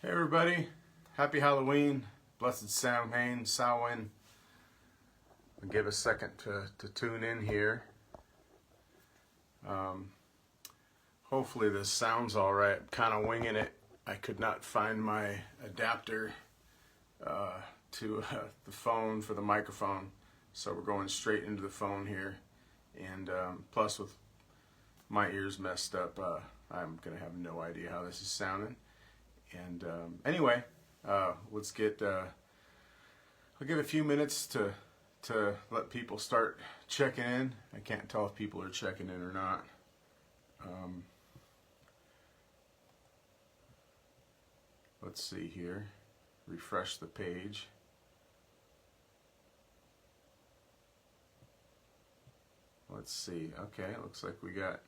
Hey everybody, happy Halloween, blessed Samhain. I'll give a second to tune in here. Hopefully this sounds all right. I'm kind of winging it. I could not find my adapter to the phone for the microphone, so we're going straight into the phone here. And plus with my ears messed up, I'm going to have no idea how this is sounding. And anyway, let's get, I'll give a few minutes to let people start checking in. I can't tell if people are checking in or not. Let's see here, refresh the page. Let's see, okay, looks like we got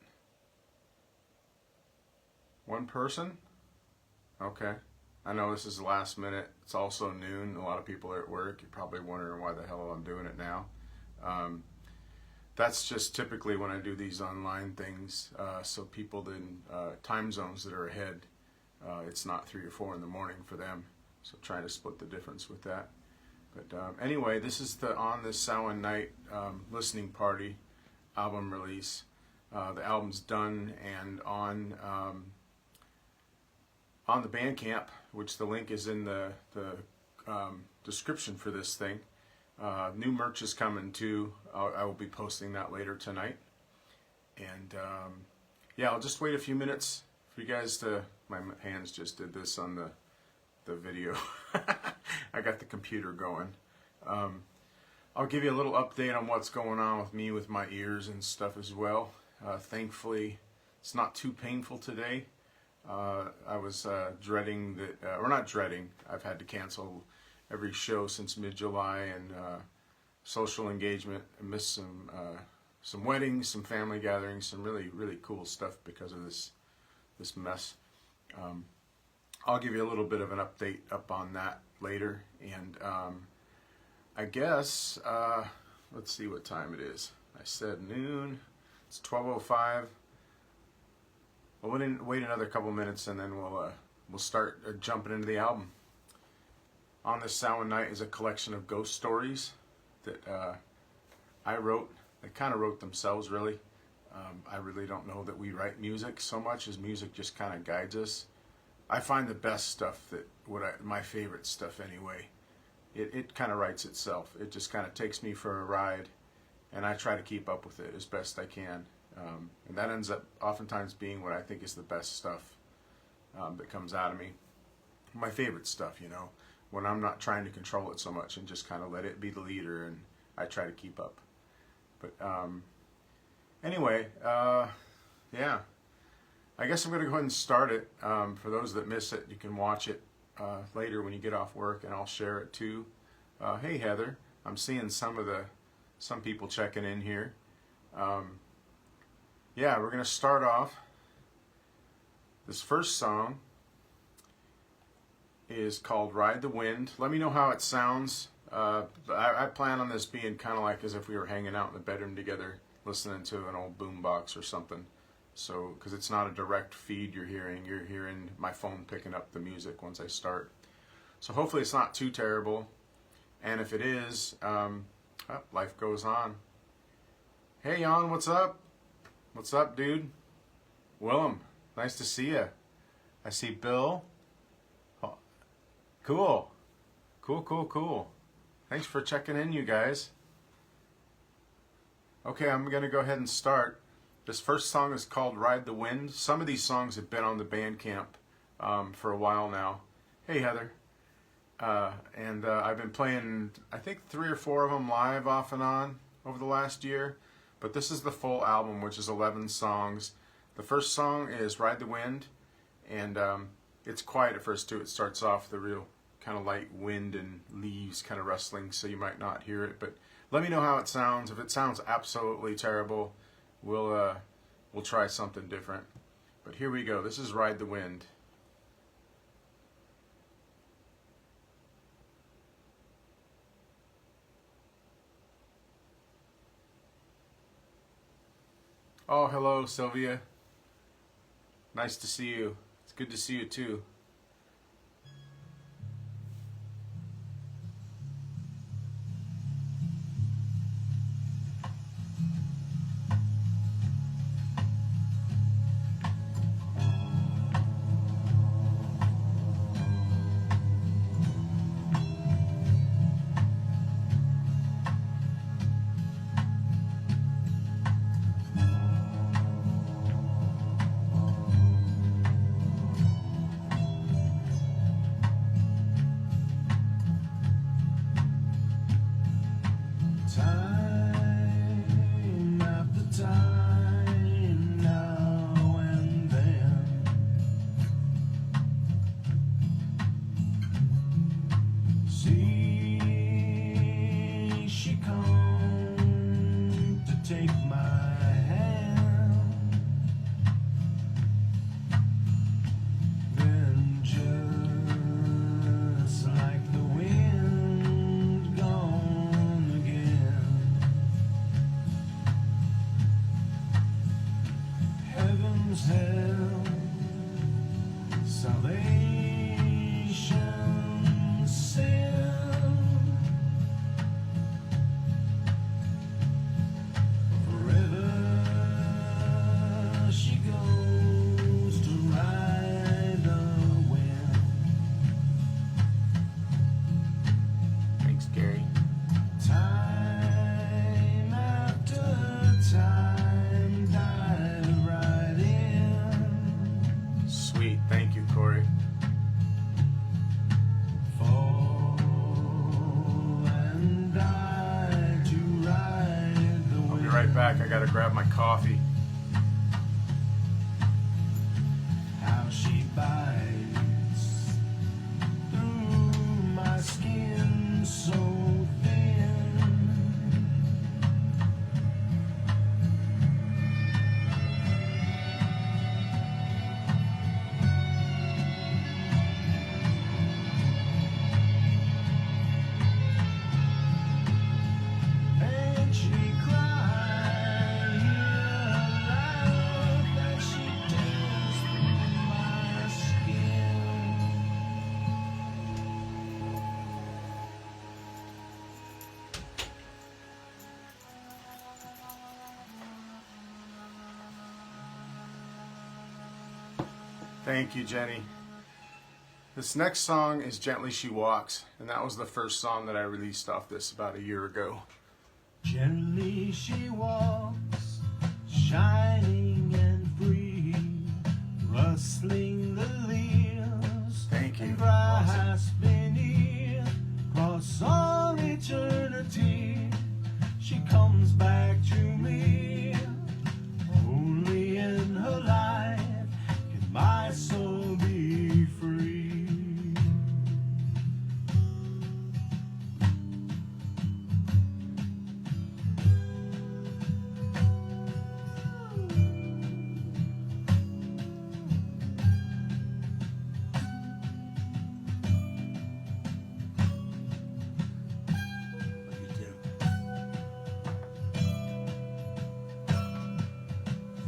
one person. Okay, I know this is the last minute. It's also noon. A lot of people are at work. You're probably wondering why the hell I'm doing it now. That's just typically when I do these online things, so people in time zones that are ahead, it's not 3 or 4 in the morning for them. So trying to split the difference with that. But anyway, this is the On This Samhain Night listening party album release. The album's done and on the Bandcamp, which the link is in the description for this thing. New merch is coming too. I will be posting that later tonight. And yeah, I'll just wait a few minutes for you guys to, my hands just did this on the video. I got the computer going. I'll give you a little update on what's going on with me with my ears and stuff as well. Thankfully, it's not too painful today. I was dreading that, or not dreading, I've had to cancel every show since mid-July and social engagement. I missed some weddings, some family gatherings, some really cool stuff because of this mess. I'll give you a little bit of an update up on that later. And I guess, let's see what time it is. I said noon, it's 12:05. We'll wait another couple minutes and then we'll start jumping into the album. On This Samhain Night is a collection of ghost stories that I wrote. They kind of wrote themselves, really. I really don't know that we write music so much as music just kind of guides us. I find the best stuff, my favorite stuff anyway, it kind of writes itself. It just kind of takes me for a ride, and I try to keep up with it as best I can. And that ends up oftentimes being what I think is the best stuff that comes out of me. My favorite stuff, you know, when I'm not trying to control it so much and just kind of let it be the leader and I try to keep up. But anyway, yeah, I guess I'm going to go ahead and start it. For those that miss it, you can watch it later when you get off work, and I'll share it too. Hey Heather, I'm seeing some people checking in here. Yeah, we're going to start off. This first song is called Ride the Wind. Let me know how it sounds. I plan on this being kind of like as if we were hanging out in the bedroom together listening to an old boombox or something. So, because it's not a direct feed you're hearing my phone picking up the music once I start. So hopefully it's not too terrible. And if it is, life goes on. Hey Jan, what's up? What's up, dude? Willem, nice to see you. I see Bill. Oh, cool. Cool. Thanks for checking in, you guys. Okay, I'm going to go ahead and start. This first song is called Ride the Wind. Some of these songs have been on the Bandcamp for a while now. Hey, Heather. And I've been playing, I think, 3 or 4 of them live off and on over the last year. But this is the full album, which is 11 songs. The first song is Ride the Wind, and it's quiet at first too. It starts off the real kind of light wind and leaves kind of rustling, so you might not hear it. But let me know how it sounds. If it sounds absolutely terrible, we'll try something different. But here we go. This is Ride the Wind. Oh, hello, Sylvia. Nice to see you. It's good to see you too. hell, salvation sent. Forever she goes to ride the wind. Thanks, Gary. Time after time dive right in. Sweet. Thank you, Corey. Fall and die to ride the I'll be wind. right back. I gotta grab my coffee. How she bites through my skin so thin. And she cried aloud that she tears through my skin. Thank you, Jenny. This next song is Gently She Walks, and that was the first song that I released off this about a year ago. Gently she walks, shining and free, rustling the leaves Thank you. and grass beneath. Across all eternity, she comes back to me. Only in her life can my soul be free.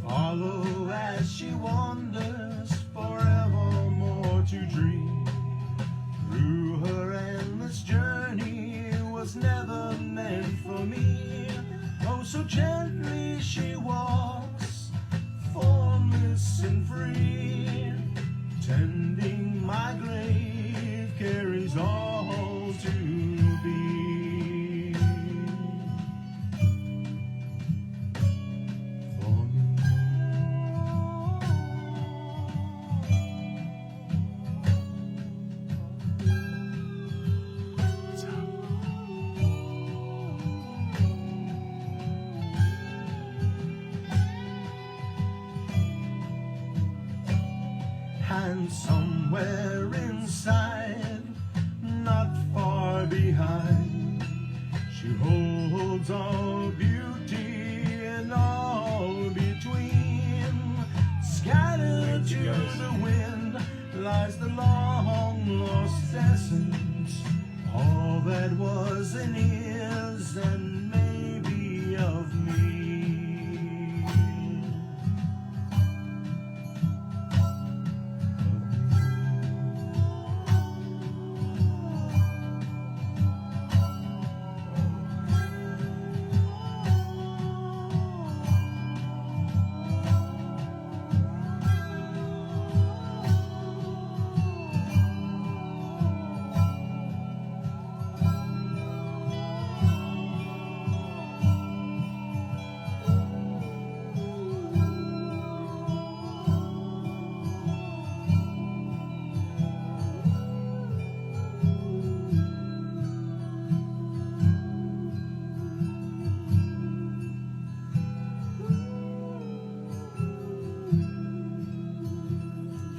Follow as she wanders forevermore to dream. Through her endless journey was never meant for me. Oh, so gently she walks, formless and free. Tending my grave carries all to be. For me. And somewhere inside, not far behind, she holds all beauty and all between. Scattered Thank you, to guys. the wind lies the long lost essence, all that was and is and maybe of me.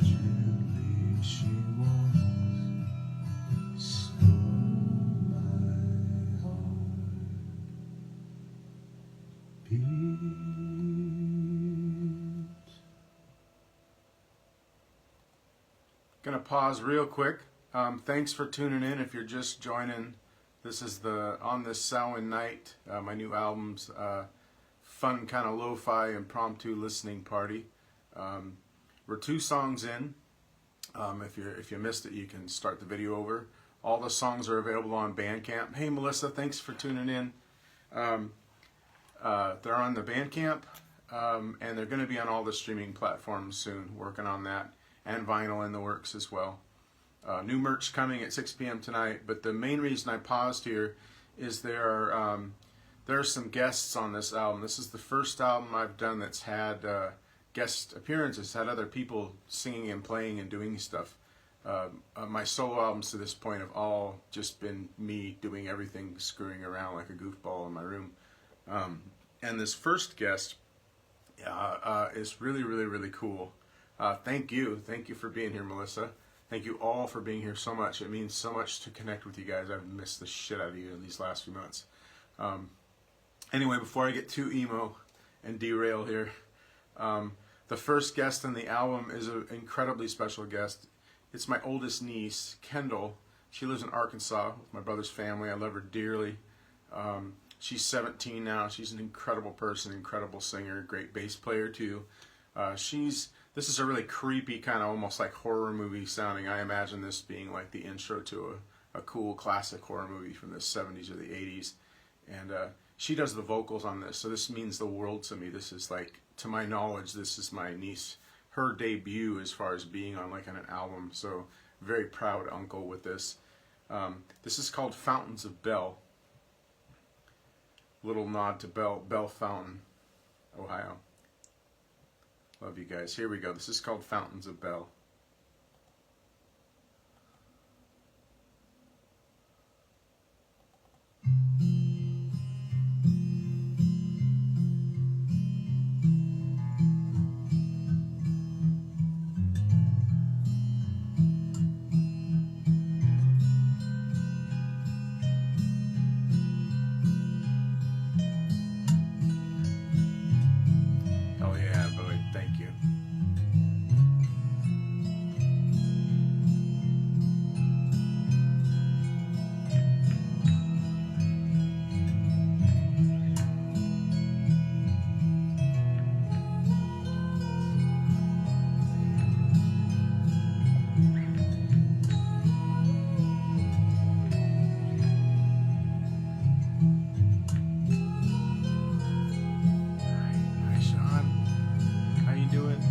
Gently she walks, slow my heart beats. Gonna pause real quick. Thanks for tuning in. If you're just joining, this is the On This Samhain Night, my new album's fun kind of lo-fi impromptu listening party. We're 2 songs in. If you missed it, you can start the video over. All the songs are available on Bandcamp. Hey Melissa, thanks for tuning in. They're on the Bandcamp, and they're going to be on all the streaming platforms soon. Working on that, and vinyl in the works as well. New merch coming at 6 p.m. tonight. But the main reason I paused here is there are some guests on this album. This is the first album I've done that's had guest appearances, had other people singing and playing and doing stuff. My solo albums to this point have all just been me doing everything, screwing around like a goofball in my room. And this first guest is really, really, really cool. Thank you for being here, Melissa. Thank you all for being here so much. It means so much to connect with you guys. I've missed the shit out of you in these last few months. Anyway, before I get too emo and derail here, the first guest on the album is an incredibly special guest. It's my oldest niece, Kendall. She lives in Arkansas with my brother's family. I love her dearly. She's 17 now. She's an incredible person, incredible singer, great bass player too. This is a really creepy kind of almost like horror movie sounding. I imagine this being like the intro to a cool classic horror movie from the 70s or the 80s. And she does the vocals on this, so this means the world to me. This is like, to my knowledge, this is my niece, her debut as far as being on like an album. So very proud uncle with this. This is called Fountains of Bell. Little nod to Bell Fountain, Ohio. Love you guys. Here we go. This is called Fountains of Bell. Hell yeah, Boyd. Thank you. Hi, Sean. How you doing?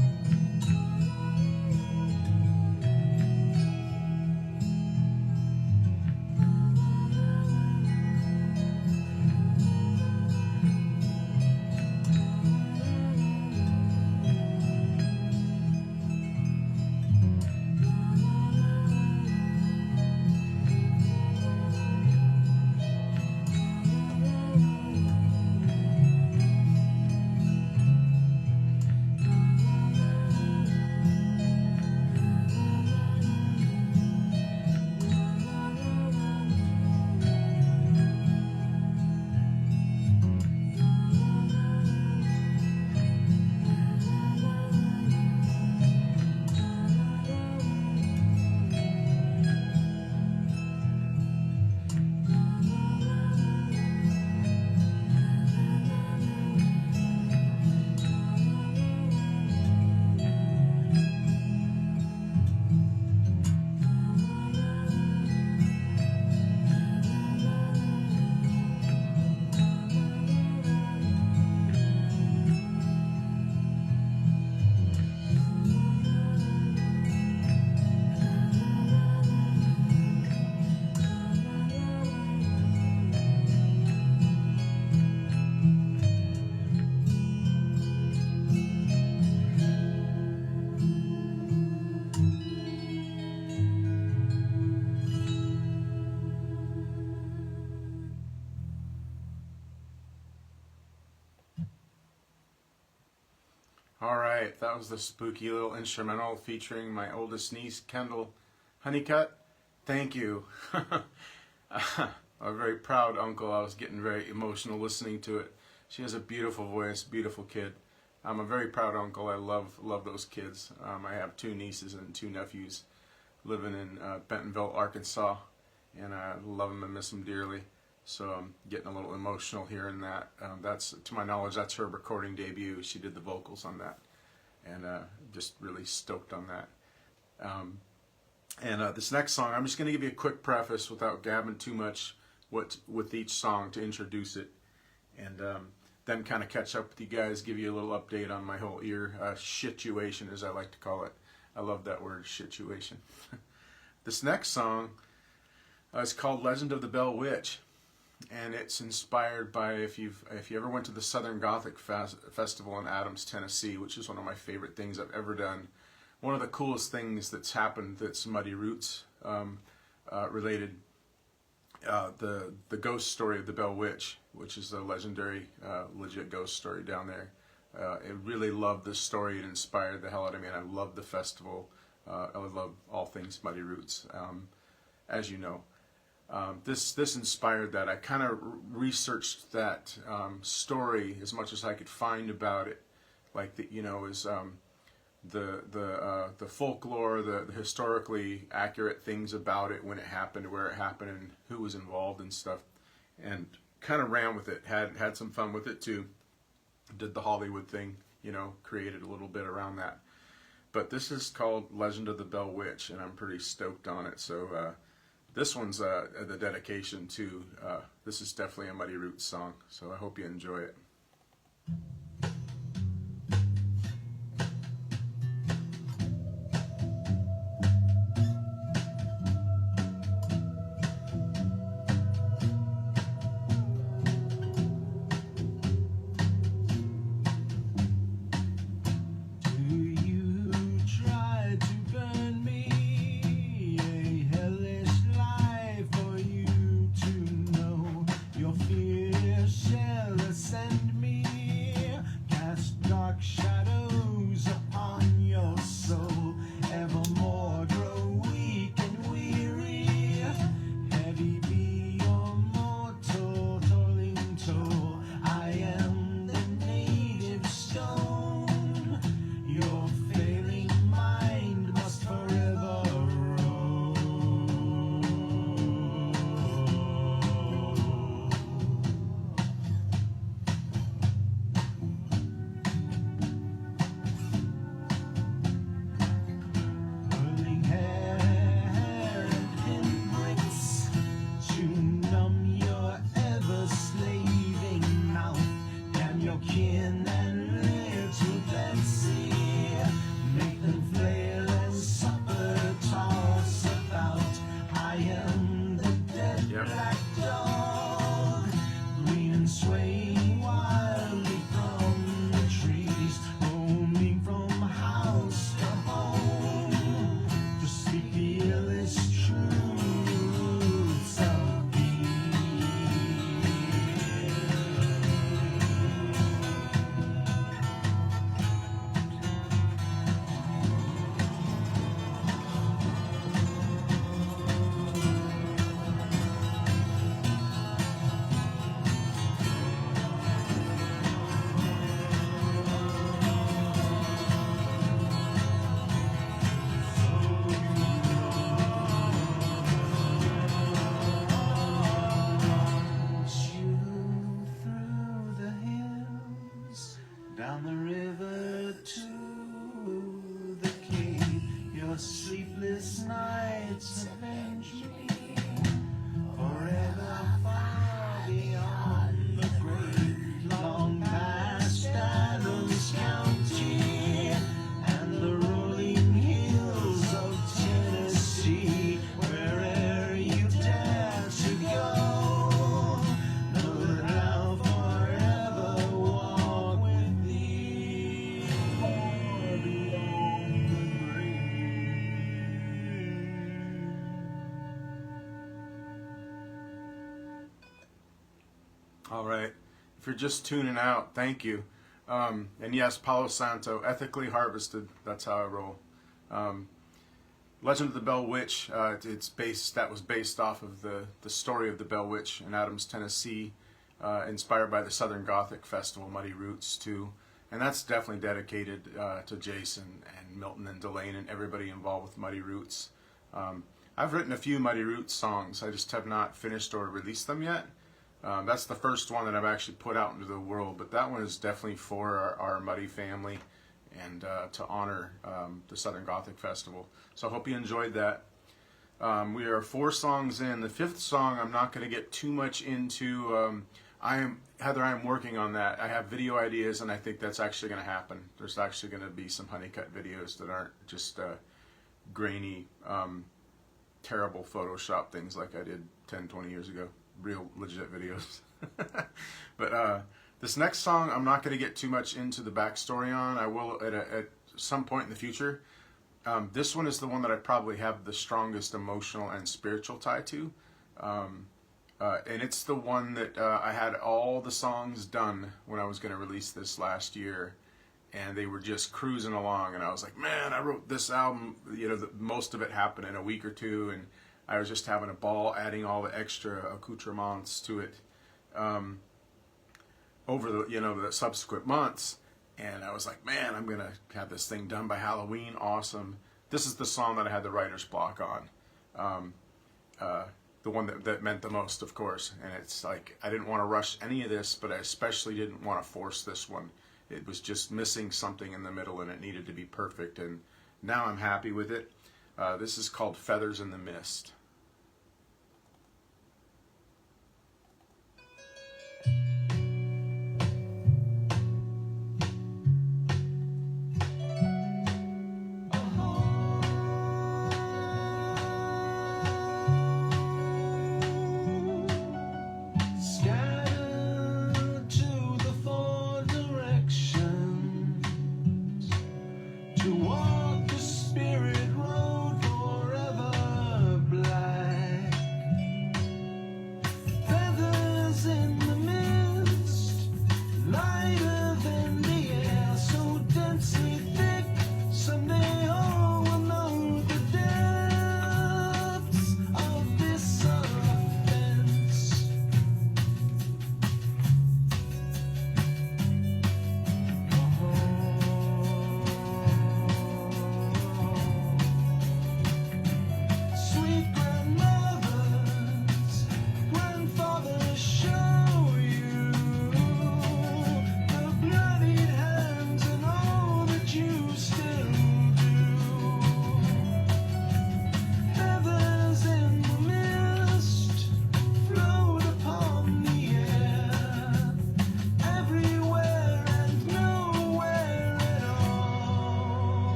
Alright, that was the spooky little instrumental featuring my oldest niece, Kendall Hunnicutt. Thank you. A very proud uncle. I was getting very emotional listening to it. She has a beautiful voice, beautiful kid. I'm a very proud uncle. I love those kids. I have 2 nieces and 2 nephews living in Bentonville, Arkansas, and I love them and miss them dearly. So I'm getting a little emotional hearing that. That's, to my knowledge, that's her recording debut. She did the vocals on that. and just really stoked on that. This next song, I'm just going to give you a quick preface without gabbing too much with each song to introduce it, and then kind of catch up with you guys, give you a little update on my whole ear situation, as I like to call it. I love that word, situation. This next song is called Legend of the Bell Witch, and it's inspired by, if you ever went to the Southern Gothic Festival in Adams, Tennessee, which is one of my favorite things I've ever done. One of the coolest things that's happened that's Muddy Roots related, the ghost story of the Bell Witch, which is a legendary, legit ghost story down there. I really loved this story. It inspired the hell out of me, and I love the festival. I love all things Muddy Roots, as you know. This inspired that. I kind of researched that story as much as I could find about it, like the folklore, the historically accurate things about it, when it happened, where it happened, and who was involved and stuff, and kind of ran with it. Had some fun with it too. Did the Hollywood thing, created a little bit around that. But this is called Legend of the Bell Witch, and I'm pretty stoked on it. So this one's the dedication to, this is definitely a Muddy Roots song, so I hope you enjoy it. Down the river to the cave, your sleepless nights avenge me. Forever far beyond the grave, long past Adams County and the rolling hills of Tennessee. Where'er you dare to go, know that I'll forever walk with thee. Far beyond the grave. All right. If you're just tuning out, thank you. And yes, Palo Santo, ethically harvested. That's how I roll. Legend of the Bell Witch. That was based off of the story of the Bell Witch in Adams, Tennessee, inspired by the Southern Gothic Festival, Muddy Roots too. And that's definitely dedicated to Jason and Milton and Delane and everybody involved with Muddy Roots. I've written a few Muddy Roots songs. I just have not finished or released them yet. That's the first one that I've actually put out into the world, but that one is definitely for our Muddy family, and to honor the Southern Gothic Festival. So I hope you enjoyed that. We are 4 songs in. The 5th song I'm not going to get too much into. Heather, I am working on that. I have video ideas, and I think that's actually going to happen. There's actually going to be some Hunnicutt videos that aren't just grainy, terrible Photoshop things like I did 10, 20 years ago. Real legit videos. But this next song, I'm not going to get too much into the backstory on. I will at some point in the future. This one is the one that I probably have the strongest emotional and spiritual tie to. And it's the one that I had all the songs done when I was going to release this last year. And they were just cruising along. And I was like, man, I wrote this album. You know, most of it happened in a week or two. And I was just having a ball adding all the extra accoutrements to it over the subsequent months. And I was like, man, I'm going to have this thing done by Halloween. Awesome. This is the song that I had the writer's block on. The one that meant the most, of course. And it's like, I didn't want to rush any of this, but I especially didn't want to force this one. It was just missing something in the middle, and it needed to be perfect. And now I'm happy with it. This is called Feathers in the Mist.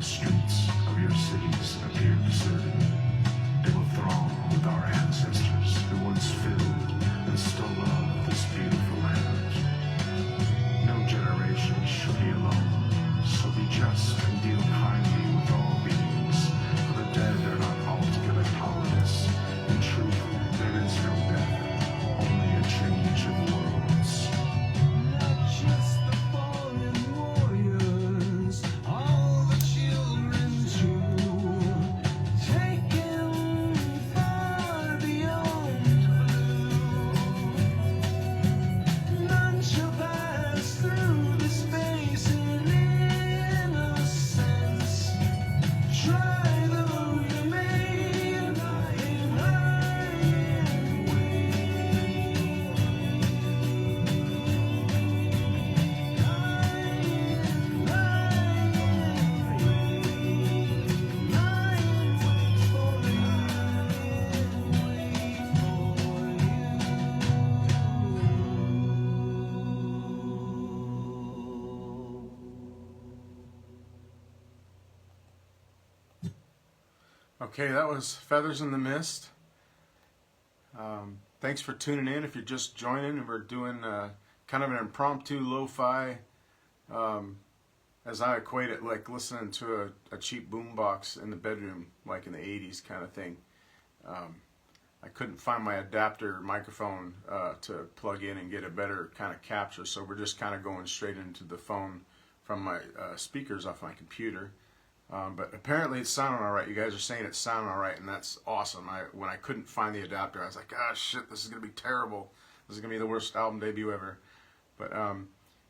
Streets of your cities appear deserted. They will throng with our ancestors who once filled and still love this beautiful land. No generation shall be alone, so be just and deal kindly with all beings, for the dead are not altogether powerless. In truth, there is no death, only a change of worlds. Not just the fallen warriors, all the children too, taken far beyond blue. None shall pass through the space in innocence. Try though you may in lying Okay, that was Feathers in the Mist. Thanks for tuning in. If you're just joining, and we're doing kind of an impromptu lo-fi, as I equate it, like listening to a cheap boombox in the bedroom, like in the 80s kind of thing. I couldn't find my adapter microphone to plug in and get a better kind of capture, so we're just kind of going straight into the phone from my speakers off my computer. But apparently it's sounding all right. You guys are saying it's sounding all right, and that's awesome. When I couldn't find the adapter, I was like, ah, shit, this is going to be terrible. This is going to be the worst album debut ever. But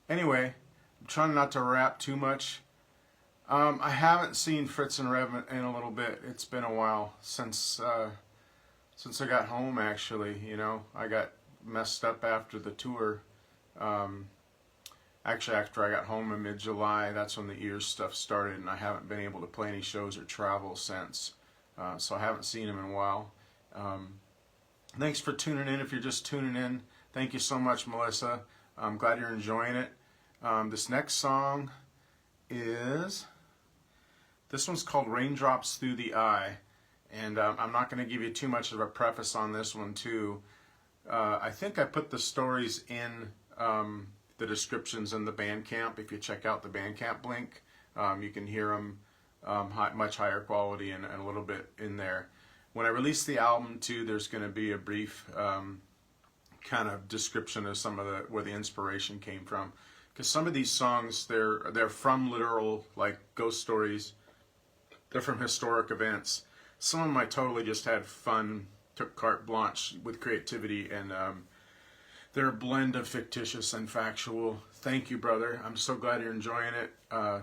anyway, I'm trying not to rap too much. I haven't seen Fritz and Rev in a little bit. It's been a while since since I got home, actually. You know, I got messed up after the tour. Actually, after I got home in mid-July, that's when the ears stuff started, and I haven't been able to play any shows or travel since. So I haven't seen him in a while. Thanks for tuning in. If you're just tuning in, thank you so much, Melissa. I'm glad you're enjoying it. This next song is, this one's called Raindrops Through the Eye. And I'm not going to give you too much of a preface on this one, too. I think I put the stories in the descriptions in the Bandcamp. If you check out the Bandcamp link, you can hear them much higher quality and a little bit in there. When I release the album, too, there's going to be a brief kind of description of some of where the inspiration came from. Because some of these songs, they're from literal, like, ghost stories. They're from historic events. Some of them I totally just had fun, took carte blanche with creativity, and they're a blend of fictitious and factual. Thank you, brother. I'm so glad you're enjoying it.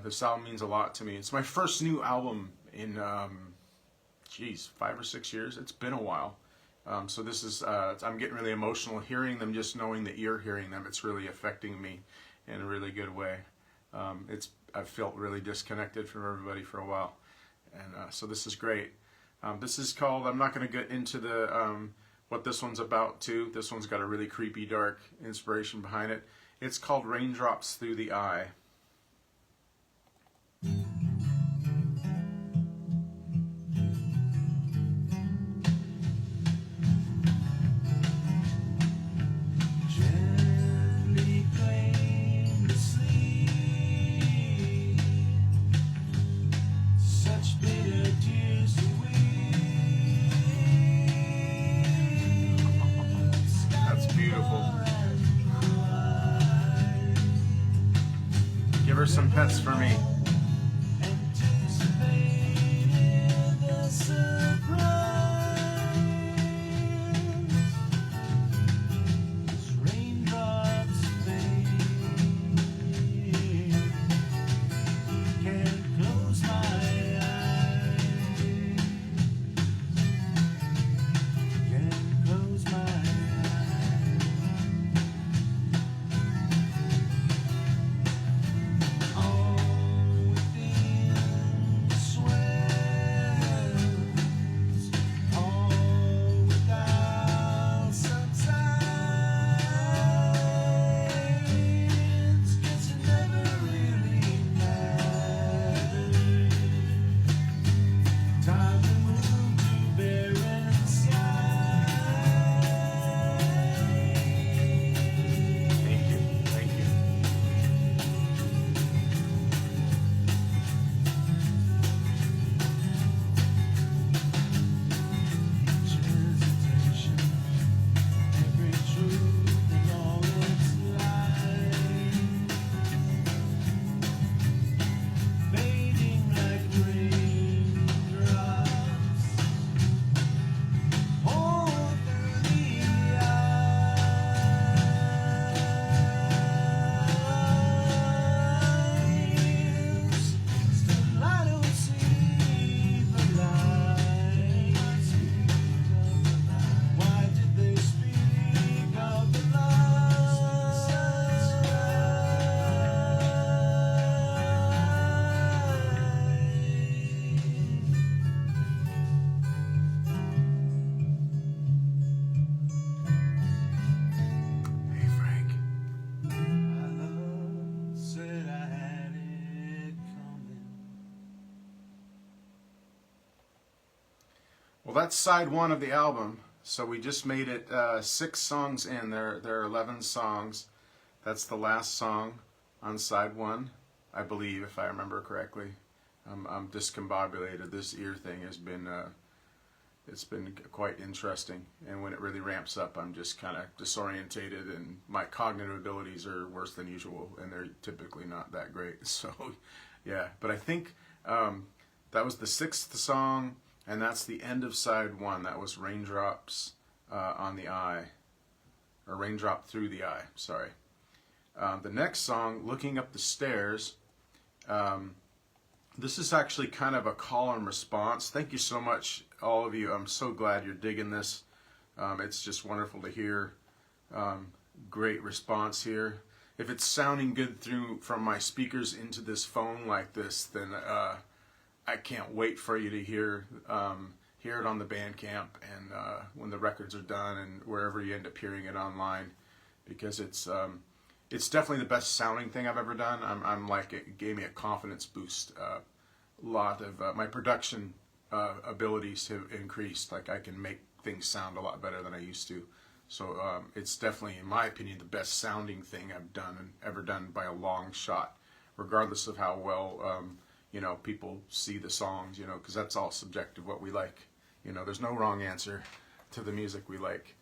This album means a lot to me. It's my first new album in, 5 or 6 years. It's been a while. So this is, I'm getting really emotional hearing them, just knowing that you're hearing them. It's really affecting me in a really good way. I've felt really disconnected from everybody for a while. And so this is great. This is called, I'm not going to get into the what this one's about too. This one's got a really creepy, dark inspiration behind it. It's called Raindrops Through the Eye. Give her some pets for me. Well, that's side one of the album. So we just made it 6 songs in. There are 11 songs. That's the last song on side one, I believe, if I remember correctly. I'm discombobulated. This ear thing has been it's been quite interesting. And when it really ramps up, I'm just kind of disorientated, and my cognitive abilities are worse than usual, and they're typically not that great. So, yeah. But I think that was the 6th song. And that's the end of side one. That was Raindrops on the Eye. Or Raindrop Through the Eye, sorry. The next song, Looking Up the Stairs. This is actually kind of a call and response. Thank you so much, all of you. I'm so glad you're digging this. It's just wonderful to hear. Great response here. If it's sounding good through from my speakers into this phone like this, then I can't wait for you to hear it on the Bandcamp and when the records are done and wherever you end up hearing it online, because it's definitely the best sounding thing I've ever done. I'm like, it gave me a confidence boost. A lot of my production abilities have increased. Like I can make things sound a lot better than I used to. So it's definitely, in my opinion, the best sounding thing I've done and ever done by a long shot, regardless of how well people see the songs, because that's all subjective, what we like. There's no wrong answer to the music we like.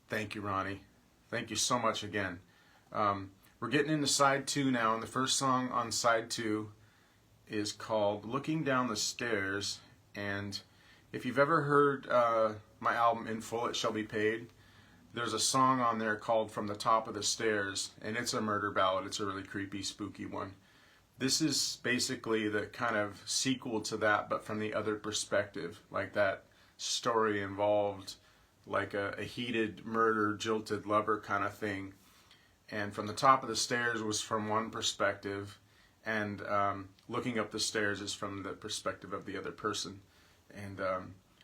Thank you, Ronnie. Thank you so much again. We're getting into side 2 now, and the first song on side 2 is called Looking Down the Stairs. And if you've ever heard my album In Full It Shall Be Paid, there's a song on there called From the Top of the Stairs, and it's a murder ballad. It's a really creepy, spooky one. This is basically the kind of sequel to that, but from the other perspective. Like that story involved like a heated, murder, jilted lover kind of thing. And From the Top of the Stairs was from one perspective, and Looking Up the Stairs is from the perspective of the other person. And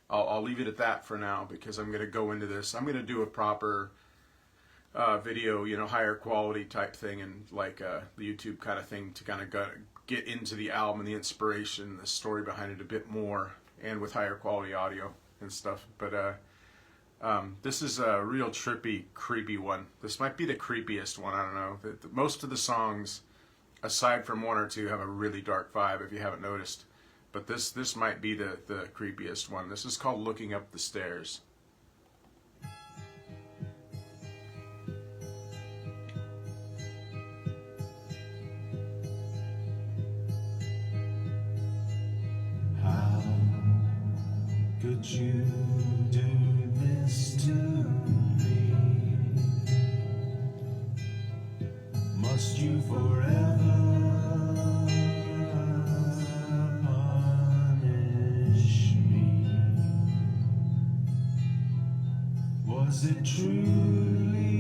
I'll leave it at that for now, because I'm going to go into this. I'm going to do a proper video, higher quality type thing, and like the YouTube kind of thing to kind of get into the album and the inspiration, the story behind it a bit more, and with higher quality audio and stuff. But this is a real trippy, creepy one. This might be the creepiest one. I don't know. Most of the songs, aside from one or two, have a really dark vibe, if you haven't noticed. But this might be the creepiest one. This is called Looking Up the Stairs. How could you do this to me? Must you forever punish me? Was it truly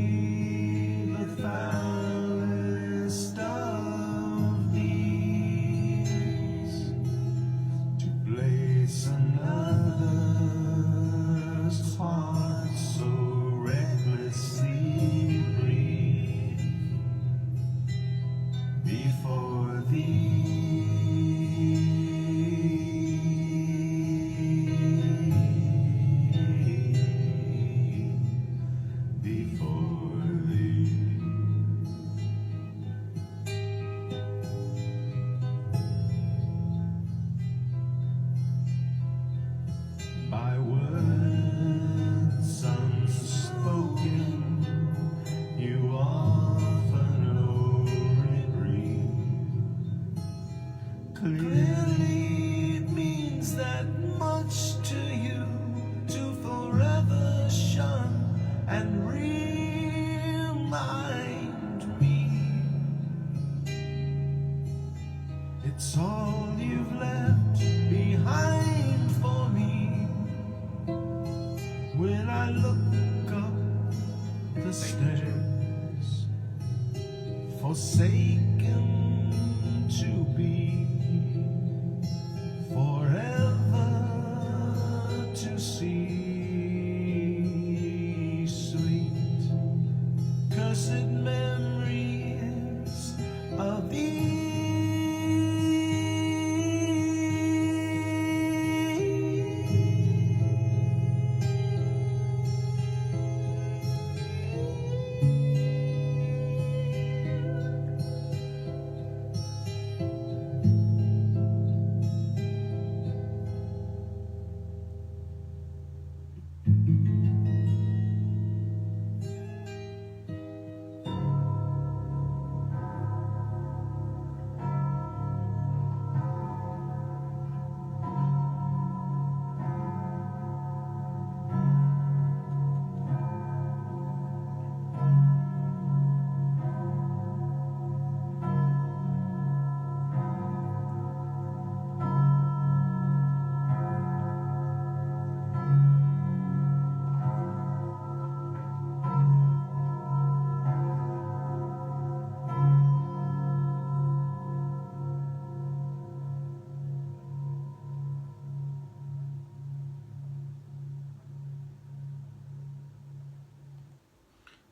the foulest of these to place another's heart so recklessly breathe before thee? Before thee. By words unspoken, you often overread. Clearly it means that much to you to forever shun and remind me. It's all you've left behind for me when I look up the stairs, forsaken to be, forever to see. Sweet, cursed memories of thee.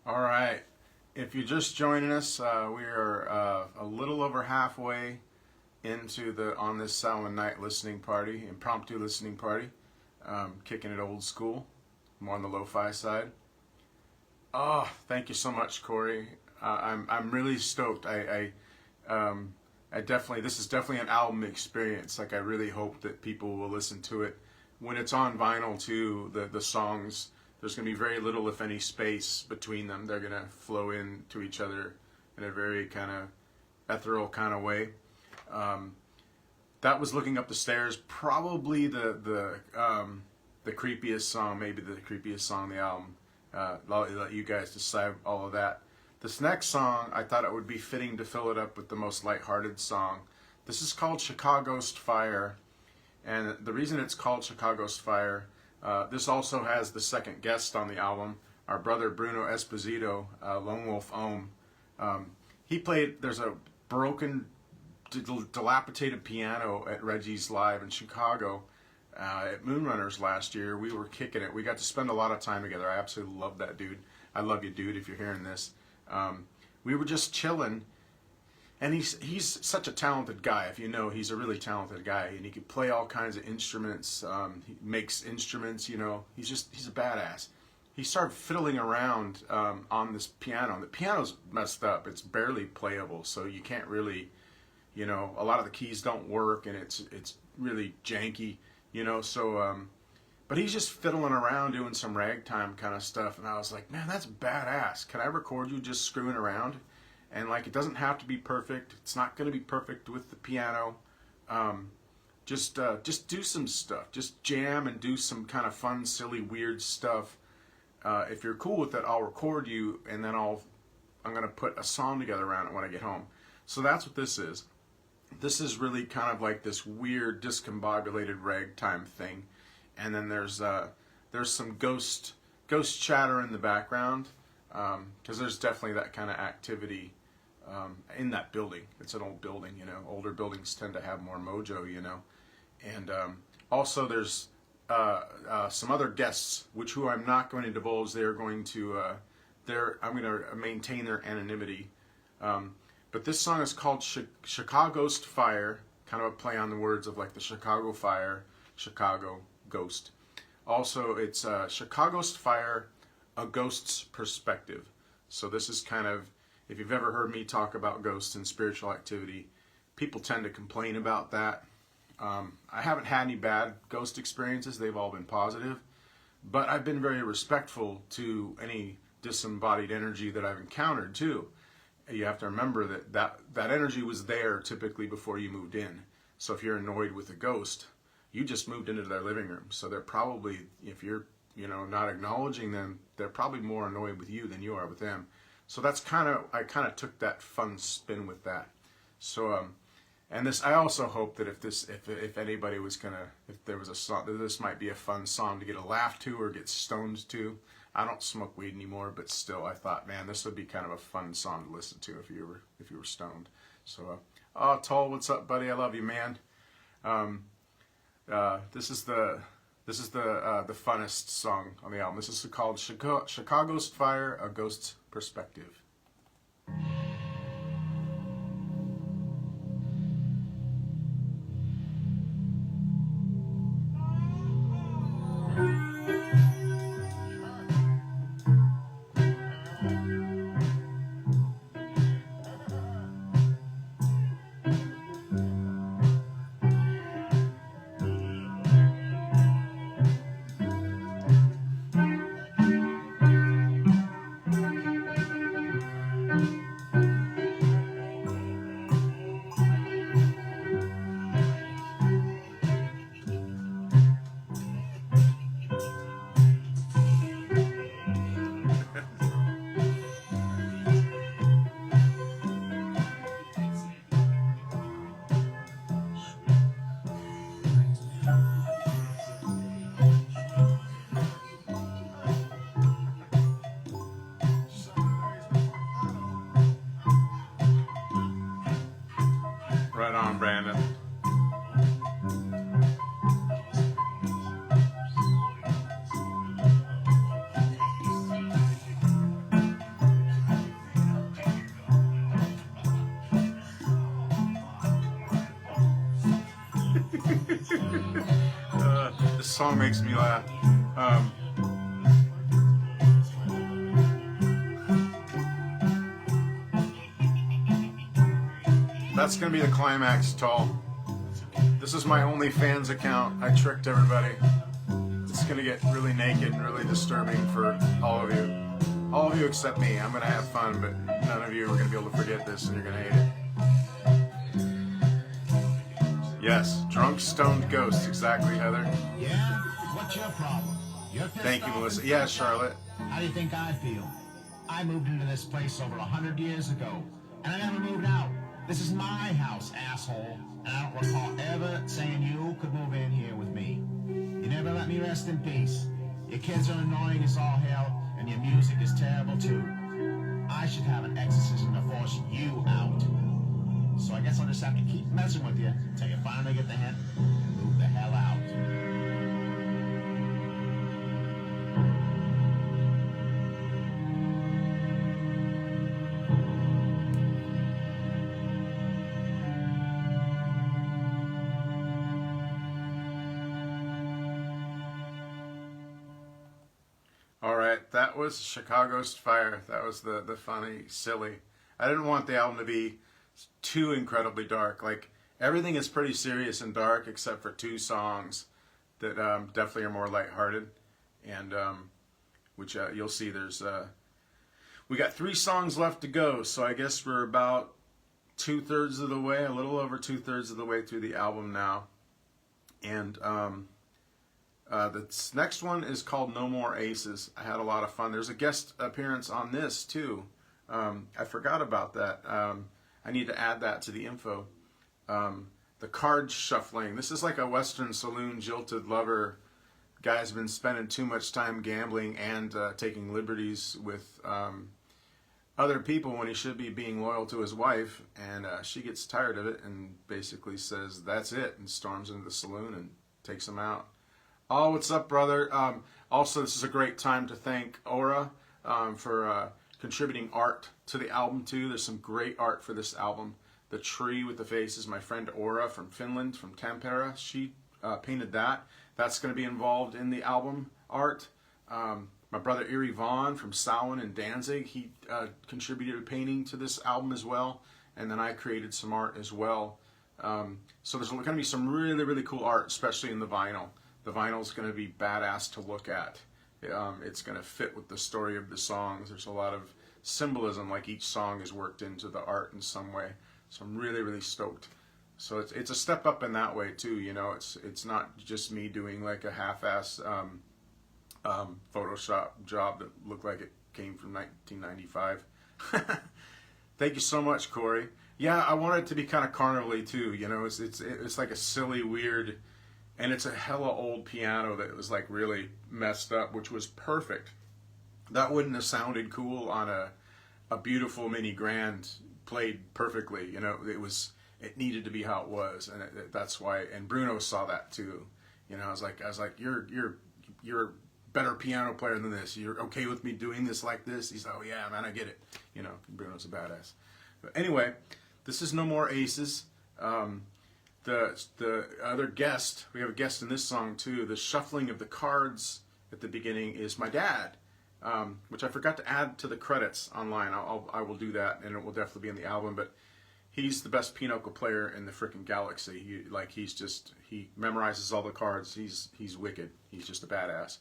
All right. If you're just joining us, we are a little over halfway into the on this Samhain night listening party, impromptu listening party, kicking it old school, more on the lo-fi side. Oh, thank you so much, Corey. I'm really stoked. I definitely, this is definitely an album experience. Like, I really hope that people will listen to it when it's on vinyl too. The songs, there's going to be very little, if any, space between them. They're going to flow into each other in a very kind of ethereal kind of way. That was Looking Up the Stairs, probably the creepiest song, maybe the creepiest song on the album. I'll let you guys decide all of that. This next song, I thought it would be fitting to fill it up with the most lighthearted song. This is called Chicago's Fire, and the reason it's called Chicago's Fire, this also has the second guest on the album, our brother Bruno Esposito, Lone Wolf Ohm. He played, there's a broken, dilapidated piano at Reggie's Live in Chicago at Moonrunners last year. We were kicking it. We got to spend a lot of time together. I absolutely love that dude. I love you, dude, if you're hearing this. We were just chilling, and he's such a talented guy. If you know, he's a really talented guy, and he can play all kinds of instruments. He makes instruments, you know. He's a badass. He started fiddling around on this piano. The piano's messed up. It's barely playable, so you can't really, you know, a lot of the keys don't work, and it's really janky, you know. So, but he's just fiddling around doing some ragtime kind of stuff, and I was like, man, that's badass. Can I record you just screwing around? And like, it doesn't have to be perfect. It's not going to be perfect with the piano. Just do some stuff. Just jam and do some kind of fun, silly, weird stuff. If you're cool with it, I'll record you, and then I'm going to put a song together around it when I get home. So that's what this is. This is really kind of like this weird, discombobulated ragtime thing. And then there's some ghost chatter in the background, because there's definitely that kind of activity in that building. It's an old building, you know. Older buildings tend to have more mojo, you know. And also there's some other guests, who I'm not going to divulge. They're going to I'm going to maintain their anonymity. But this song is called Chicago's Fire, kind of a play on the words of like the Chicago Fire, Chicago Ghost. Also, it's Chicago's Fire, A Ghost's Perspective. So this is kind of, if you've ever heard me talk about ghosts and spiritual activity, people tend to complain about that. I haven't had any bad ghost experiences. They've all been positive. But I've been very respectful to any disembodied energy that I've encountered too. You have to remember that energy was there typically before you moved in. So if you're annoyed with a ghost, you just moved into their living room. So they're probably, if you're, you know, not acknowledging them, they're probably more annoyed with you than you are with them. So that's I kind of took that fun spin with that. So, and this, I also hope that if anybody was if there was a song, that this might be a fun song to get a laugh to or get stoned to. I don't smoke weed anymore, but still, I thought, man, this would be kind of a fun song to listen to if you were stoned. So, Toll, what's up, buddy? I love you, man. This is the funnest song on the album. This is called Chicago's Fire, A Ghost's Perspective. Right on, Brandon. song makes me laugh. That's gonna be the climax, Tall. This is my OnlyFans account. I tricked everybody. It's gonna get really naked and really disturbing for all of you. All of you except me. I'm gonna have fun, but none of you are gonna be able to forget this, and you're gonna hate it. Yes, drunk, stoned ghosts. Exactly, Heather. Yeah? What's your problem? You're pissed Thank you, off Melissa. and Yeah, pissed off. Charlotte. How do you think I feel? I moved into this place over 100 years ago, and I never moved out. This is my house, asshole, and I don't recall ever saying you could move in here with me. You never let me rest in peace. Your kids are annoying as all hell, and your music is terrible too. I should have an exorcism to force you out. So I guess I'll just have to keep messing with you until you finally get the hint and move the hell out. All right, that was Chicago's Fire. That was the funny, silly. I didn't want the album to be too incredibly dark. Like, everything is pretty serious and dark except for two songs that definitely are more lighthearted. And which you'll see there's... we got 3 songs left to go, so I guess we're about 2/3 of the way, a little over 2/3 of the way through the album now. And... the next one is called No More Aces. I had a lot of fun. There's a guest appearance on this too. I forgot about that. I need to add that to the info. The card shuffling. This is like a Western saloon jilted lover. Guy's been spending too much time gambling and taking liberties with other people when he should be being loyal to his wife. And she gets tired of it and basically says, "That's it," and storms into the saloon and takes him out. Oh, what's up, brother? Also, this is a great time to thank Aura for contributing art to the album, too. There's some great art for this album. The tree with the face is my friend Aura from Finland, from Tampere. She painted that. That's going to be involved in the album art. My brother Erie Vaughn from Samhain and Danzig, he contributed a painting to this album as well. And then I created some art as well. So there's going to be some really, really cool art, especially in the vinyl. The vinyl's going to be badass to look at. It's going to fit with the story of the songs. There's a lot of symbolism, like each song is worked into the art in some way. So I'm really, really stoked. So it's a step up in that way too. You know, it's not just me doing like a half-ass Photoshop job that looked like it came from 1995. Thank you so much, Corey. Yeah, I want it to be kind of carnival-y too. You know, it's like a silly, weird. And it's a hella old piano that was like really messed up, which was perfect. That wouldn't have sounded cool on a beautiful mini grand played perfectly. You know, it needed to be how it was, and that's why. And Bruno saw that too. You know, I was like, you're a better piano player than this. You're okay with me doing this like this? He's like, oh yeah, man, I get it. You know, Bruno's a badass. But anyway, this is No More Aces. The other guest, we have a guest in this song too, the shuffling of the cards at the beginning is my dad, which I forgot to add to the credits online. I will do that, and it will definitely be in the album, but he's the best pinochle player in the frickin' galaxy. He memorizes all the cards. He's wicked. He's just a badass.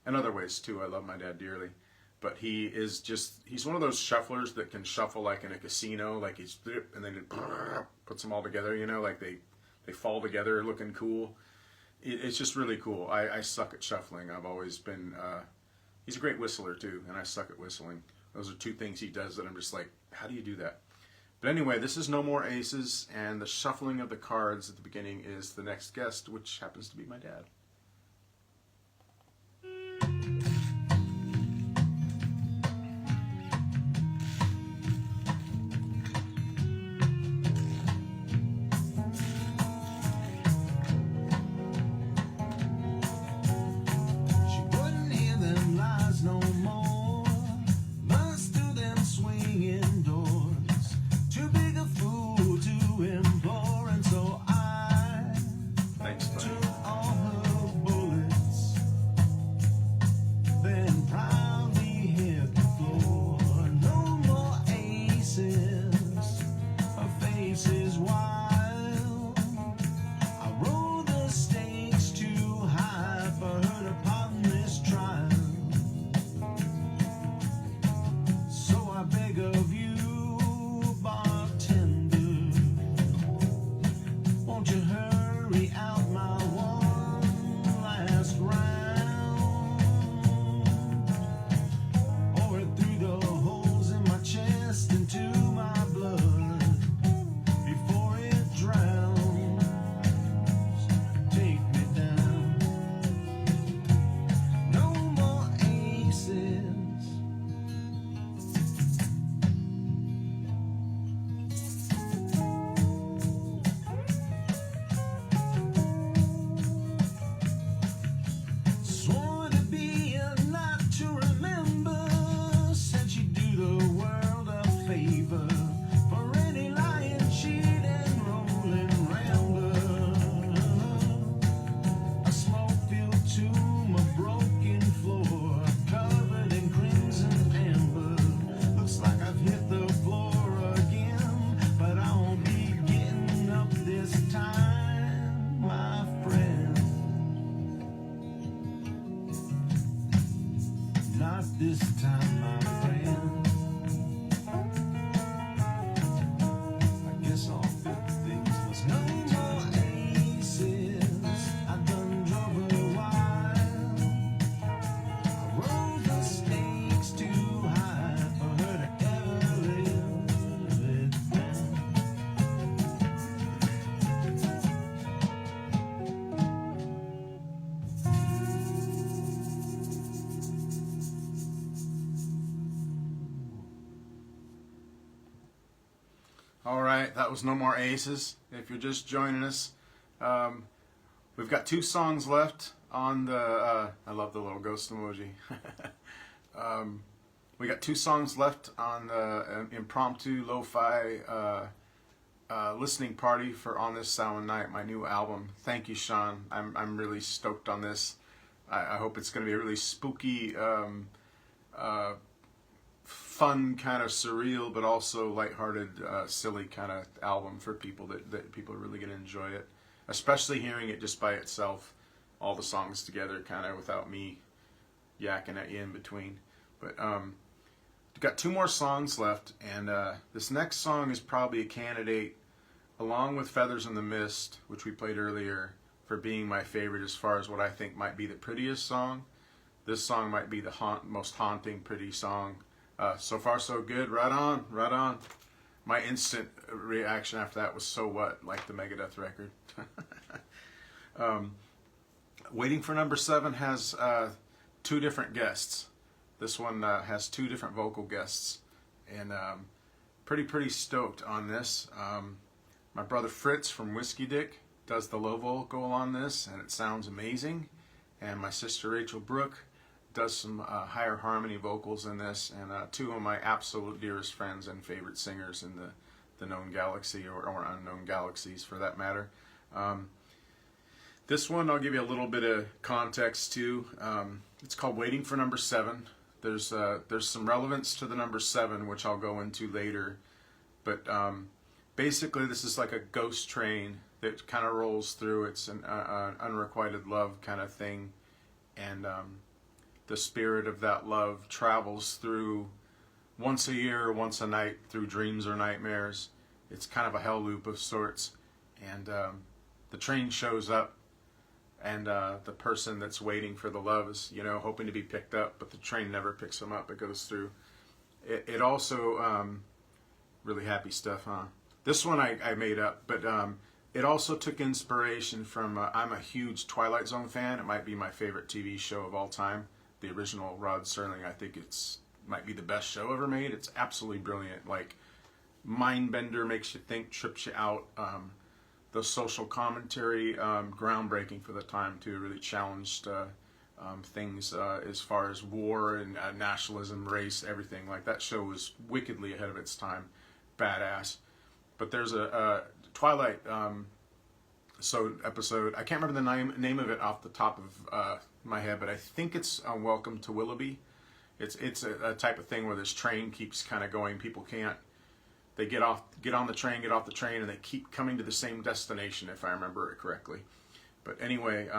In other ways too, I love my dad dearly. But he's one of those shufflers that can shuffle like in a casino, like and then it puts them all together, you know, like they fall together looking cool. It's just really cool. I suck at shuffling. I've always been, he's a great whistler too, and I suck at whistling. Those are two things he does that I'm just like, how do you do that? But anyway, this is No More Aces, and the shuffling of the cards at the beginning is the next guest, which happens to be my dad. All her All right, that was No More Aces. If you're just joining us, we've got 2 songs left on the. I love the little ghost emoji. We got 2 songs left on the impromptu lo-fi listening party for On This Samhain Night, my new album. Thank you, Sean. I'm really stoked on this. I hope it's going to be a really spooky, fun, kind of surreal, but also lighthearted, silly kind of album for people that people are really going to enjoy it. Especially hearing it just by itself, all the songs together, kind of without me yakking at you in between. But we've got 2 more songs left, and this next song is probably a candidate, along with Feathers in the Mist, which we played earlier, for being my favorite as far as what I think might be the prettiest song. This song might be the most haunting, pretty song. So far, so good. Right on, right on. My instant reaction after that was, so what? Like the Megadeth record. Waiting for Number 7 has 2 different guests. This one has 2 different vocal guests. And pretty stoked on this. My brother Fritz from Whiskey Dick does the low vocal on this, and it sounds amazing. And my sister Rachel Brooke does some higher harmony vocals in this, and 2 of my absolute dearest friends and favorite singers in the known galaxy, or unknown galaxies for that matter. This one I'll give you a little bit of context to. It's called Waiting for Number 7. There's some relevance to the number 7, which I'll go into later, but basically this is like a ghost train that kind of rolls through. It's an unrequited love kind of thing, and the spirit of that love travels through once a year or once a night through dreams or nightmares. It's kind of a hell loop of sorts, and the train shows up, and the person that's waiting for the love is, hoping to be picked up, but the train never picks them up. It goes through. It also, really happy stuff, huh? This one I made up, but it also took inspiration from, I'm a huge Twilight Zone fan. It might be my favorite TV show of all time. The original Rod Serling, I think might be the best show ever made. It's absolutely brilliant. Like, mind bender, makes you think, trips you out. The social commentary, groundbreaking for the time too. Really challenged things as far as war and nationalism, race, everything. Like, that show was wickedly ahead of its time. Badass. But there's a Twilight episode. I can't remember the name of it off the top of my head, but I think it's Welcome to Willoughby. It's a type of thing where this train keeps kind of going. People can't. They get off the train, and they keep coming to the same destination, if I remember it correctly. But anyway,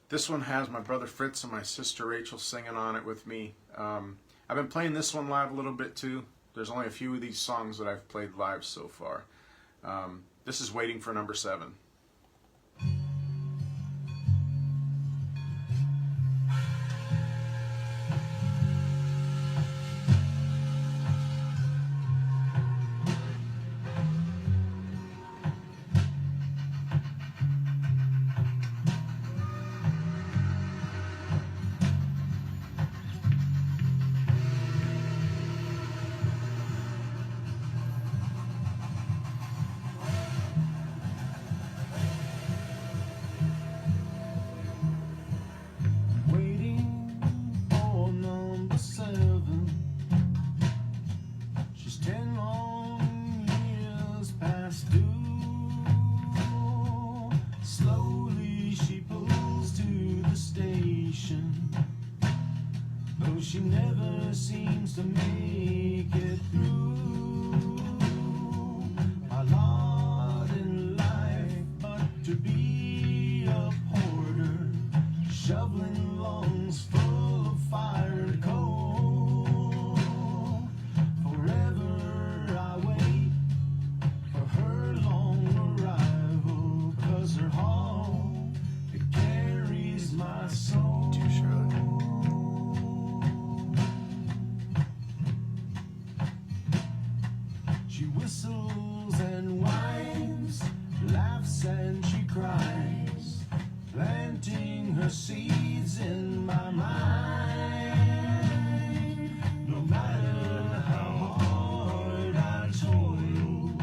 this one has my brother Fritz and my sister Rachel singing on it with me. I've been playing this one live a little bit too. There's only a few of these songs that I've played live so far. This is Waiting for Number 7. She never seems to make it through. A lot in life, but to be a porter, shoveling lungs full of fire and coal. Forever I wait for her long arrival, 'cause her home, it carries my soul. Too Charlotte. She whistles and whines, laughs and she cries, planting her seeds in my mind. No matter how hard I toil,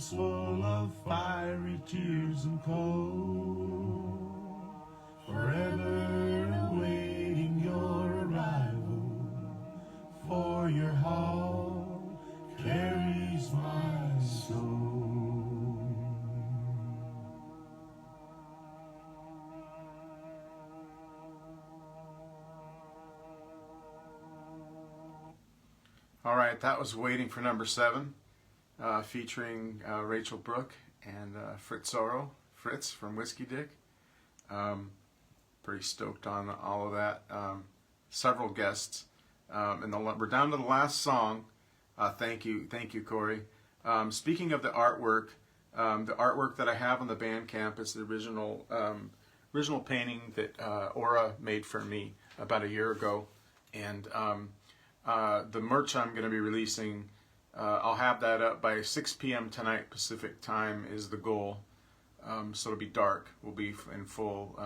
arms full of fiery tears and cold, forever awaiting your arrival, for your hall carries my soul. All right, that was Waiting for number 7, featuring Rachel Brooke and Fritz Oro, Fritz from Whiskey Dick. Pretty stoked on all of that. Several guests. And we're down to the last song. Thank you, Corey. Speaking of the artwork that I have on the Bandcamp is the original painting that Aura made for me about a year ago, and the merch I'm going to be releasing, I'll have that up by 6 p.m. tonight Pacific time is the goal. So it'll be dark. We'll be in full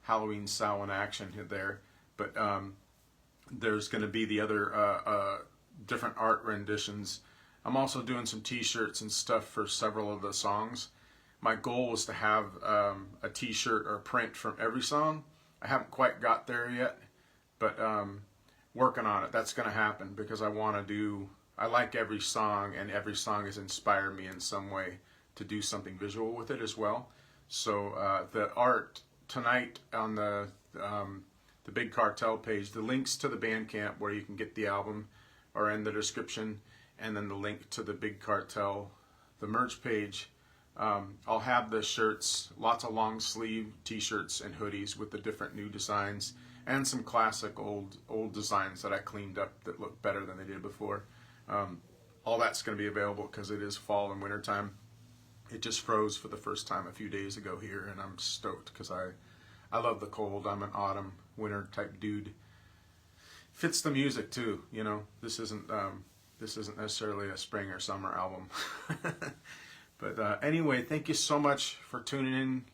Halloween Samhain action there. But there's going to be the other different art renditions. I'm also doing some t-shirts and stuff for several of the songs. My goal was to have a t-shirt or print from every song. I haven't quite got there yet, but working on it. That's going to happen because I like every song, and every song has inspired me in some way to do something visual with it as well. So the art tonight on the Big Cartel page, the links to the Bandcamp where you can get the album are in the description, and then the link to the Big Cartel, the merch page. I'll have the shirts, lots of long sleeve t-shirts and hoodies with the different new designs, and some classic old designs that I cleaned up that look better than they did before. All that's going to be available because it is fall and winter time. It just froze for the first time a few days ago here, and I'm stoked because I love the cold. I'm an autumn, winter type dude. Fits the music too, you know. This isn't necessarily a spring or summer album. But anyway, thank you so much for tuning in,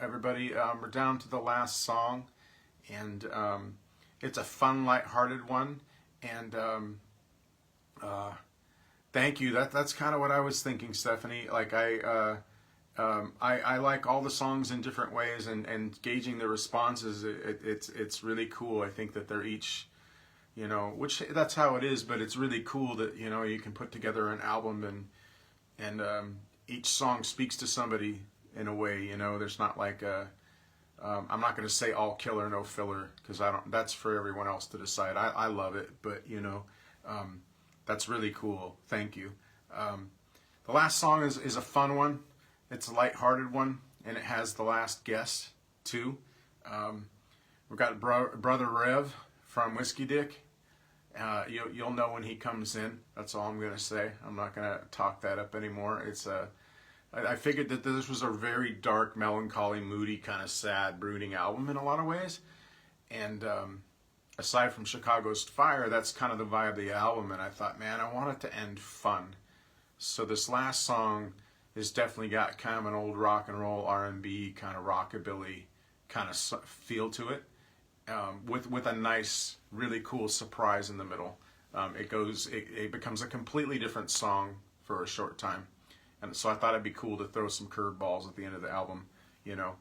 everybody. We're down to the last song, and it's a fun, lighthearted one. And thank you. That's kind of what I was thinking, Stephanie. Like I like all the songs in different ways, and gauging the responses. It's really cool. I think that they're each, you know, which that's how it is. But it's really cool that, you know, you can put together an album and each song speaks to somebody in a way. You know, there's not like I'm not going to say all killer, no filler, because that's for everyone else to decide. I love it, but you know, that's really cool. Thank you. The last song is a fun one. It's a lighthearted one, and it has the last guest too. We've got Brother Rev from Whiskey Dick. You'll know when he comes in. That's all I'm going to say. I'm not going to talk that up anymore. I figured that this was a very dark, melancholy, moody, kind of sad, brooding album in a lot of ways. And aside from Chicago's Fire, that's kind of the vibe of the album. And I thought, man, I want it to end fun. So this last song has definitely got kind of an old rock and roll, R&B, kind of rockabilly kind of feel to it. With a nice, really cool surprise in the middle. It becomes a completely different song for a short time. And so I thought it'd be cool to throw some curveballs at the end of the album, you know.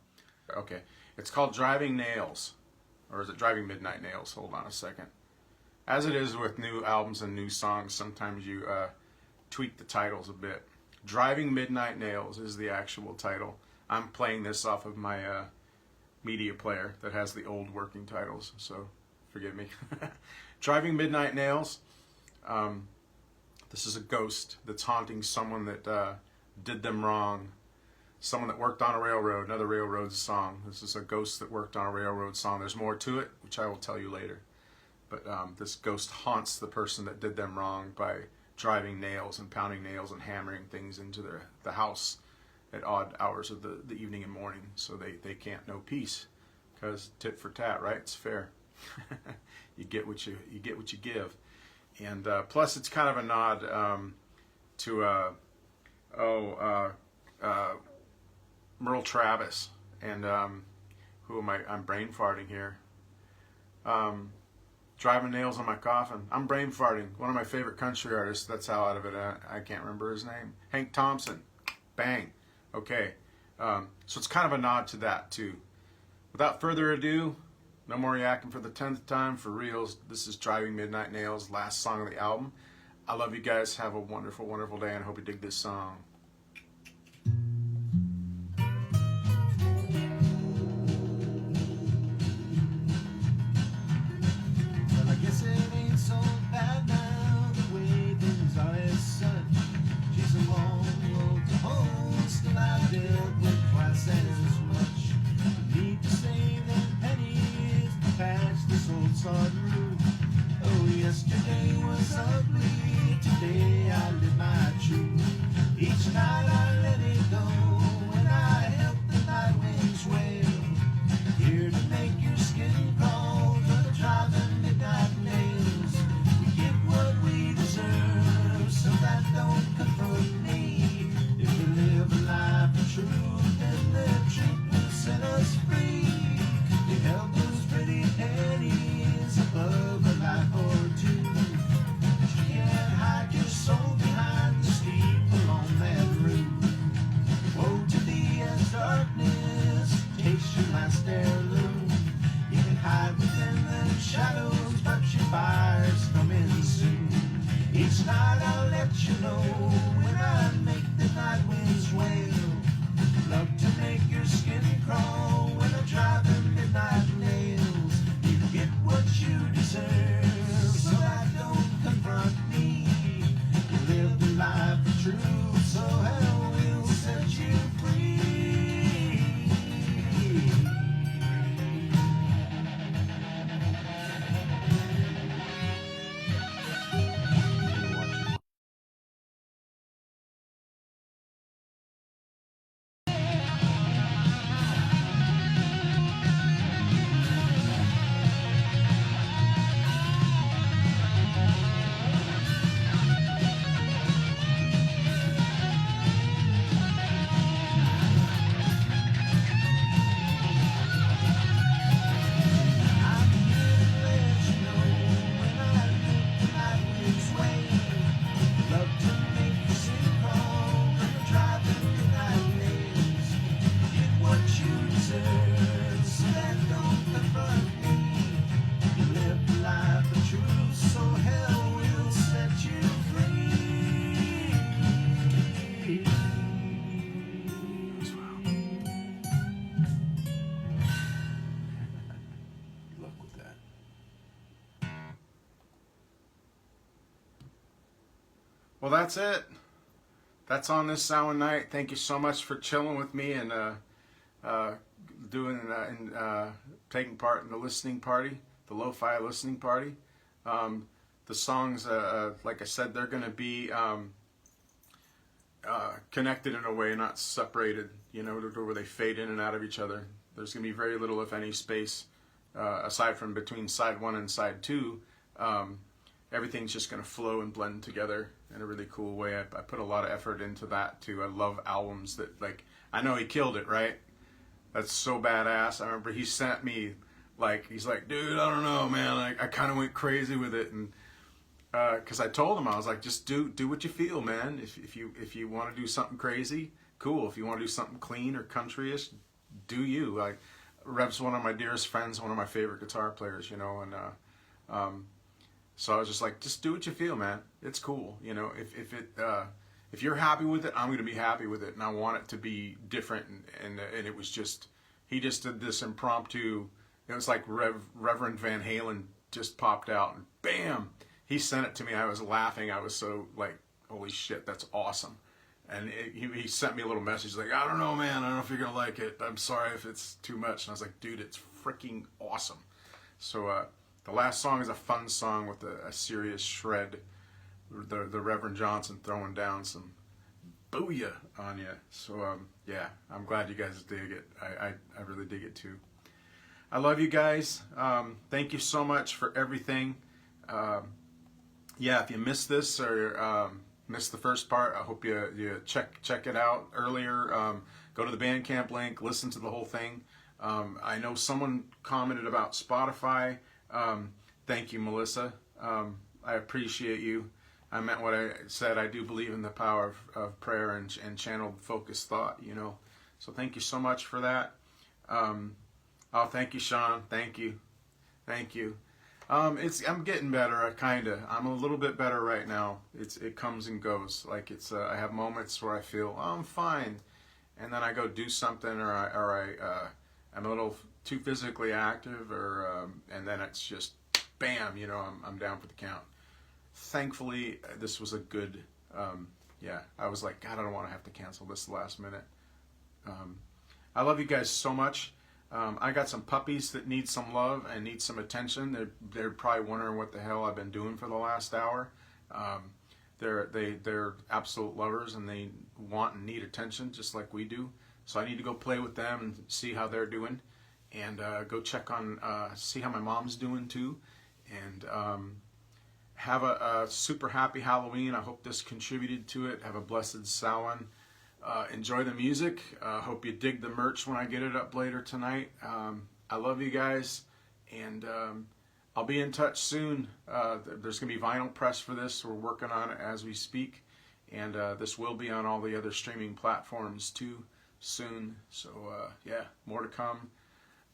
Okay, it's called Driving Nails, or is it Driving Midnight Nails? Hold on a second. As it is with new albums and new songs, sometimes you tweak the titles a bit. Driving Midnight Nails is the actual title. I'm playing this off of my media player that has the old working titles, so forgive me. Driving Midnight Nails. This is a ghost that's haunting someone that did them wrong. Someone that worked on a railroad, another railroad song. This is a ghost that worked on a railroad song. There's more to it, which I will tell you later. But this ghost haunts the person that did them wrong by driving nails and pounding nails and hammering things into the house at odd hours of the evening and morning, so they can't know peace, because tit for tat, right? It's fair. You get what you give. And plus, it's kind of a nod to Merle Travis and who am I? I'm brain farting here. Driving nails on my coffin. I'm brain farting. One of my favorite country artists. That's how out of it. I can't remember his name. Hank Thompson. Bang. Okay. So it's kind of a nod to that too. Without further ado, no more yakking for the 10th time for reals. This is Driving Midnight Nails, last song of the album. I love you guys. Have a wonderful, wonderful day, and I hope you dig this song. Well, I guess it ain't so bad now, the way things are as such. She's a long road to hoe, still I dealt with twice as much. Need to save them pennies to patch this old sod roof. Oh, yesterday was ugly, today I live my truth. Each night I let it go, and I help the night winds wail. Here to make your skin crawl, gonna drive the midnight nails. We get what we deserve, so that don't confront me. If we live a life of truth, then the truth will set us free. We held those pretty pennies above a life or two. You can't hide your soul behind the steeple on that roof. Woe to thee as darkness takes your last heirloom. You can hide within the shadows, but your fire's coming soon. Each night I'll let you know when I make the night winds wail. Love to make your skin crawl when I drive the midnight nails. You get what you deserve, so I don't confront me. You live the life of truth, so hell will set you free. Well, that's it. That's on this Samhain night. Thank you so much for chilling with me and taking part in the listening party, the lo-fi listening party. The songs, like I said, they're going to be connected in a way, not separated, where they fade in and out of each other. There's going to be very little, if any, space aside from between side 1 and side 2. Everything's just going to flow and blend together in a really cool way. I put a lot of effort into that too. I love albums that, like, I know he killed it, right? That's so badass. I remember he sent me, he's like, dude, I don't know, man. I kind of went crazy with it, and because I told him, I was like, just do what you feel, man. If you want to do something crazy, cool. If you want to do something clean or countryish, do you. Like, Rev's one of my dearest friends, one of my favorite guitar players, and so I was just like, just do what you feel, man. It's cool, if you're happy with it, I'm going to be happy with it, and I want it to be different. And it was just, he just did this impromptu. It was like Reverend Van Halen just popped out, and bam, he sent it to me. I was laughing. I was so like, holy shit, that's awesome. And he sent me a little message like, I don't know, man. I don't know if you're going to like it. I'm sorry if it's too much. And I was like, dude, it's freaking awesome. So the last song is a fun song with a serious shred. The Reverend Johnson throwing down some booyah on you. So yeah, I'm glad you guys dig it. I really dig it too. I love you guys. Thank you so much for everything. Yeah, if you missed this or missed the first part, I hope you check it out earlier. Go to the Bandcamp link, listen to the whole thing. I know someone commented about Spotify. thank you, Melissa. I appreciate you. I meant what I said. I do believe in the power of prayer and channeled focused thought, you know. So thank you so much for that. Oh, thank you, Sean. Thank you. Thank you. I'm getting better, I'm a little bit better right now. It comes and goes. Like I have moments where I feel, oh, I'm fine. And then I go do something, or I'm a little too physically active, and then it's just bam, you know, I'm down for the count. Thankfully, this was a good, I was like, God, I don't want to have to cancel this last minute. I love you guys so much. I got some puppies that need some love and need some attention. They're probably wondering what the hell I've been doing for the last hour. They're absolute lovers, and they want and need attention just like we do. So I need to go play with them and see how they're doing, and go check on, see how my mom's doing too, and have a super happy Halloween. I hope this contributed to it. Have a blessed Samhain. Enjoy the music. Hope you dig the merch when I get it up later tonight. I love you guys, and I'll be in touch soon. There's going to be vinyl press for this. We're working on it as we speak, and this will be on all the other streaming platforms too soon. So yeah, more to come.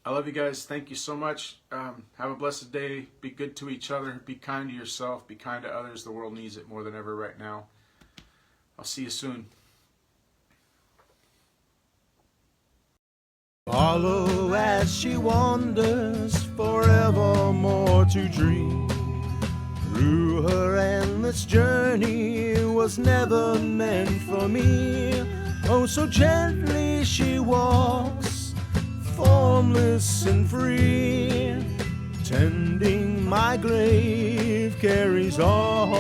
I love you guys. Thank you so much. Have a blessed day. Be good to each other. Be kind to yourself. Be kind to others. The world needs it more than ever right now. I'll see you soon. Follow as she wanders forevermore to dream. Through her endless journey was never meant for me. Oh, so gently she walks, formless and free. Tending my grave carries all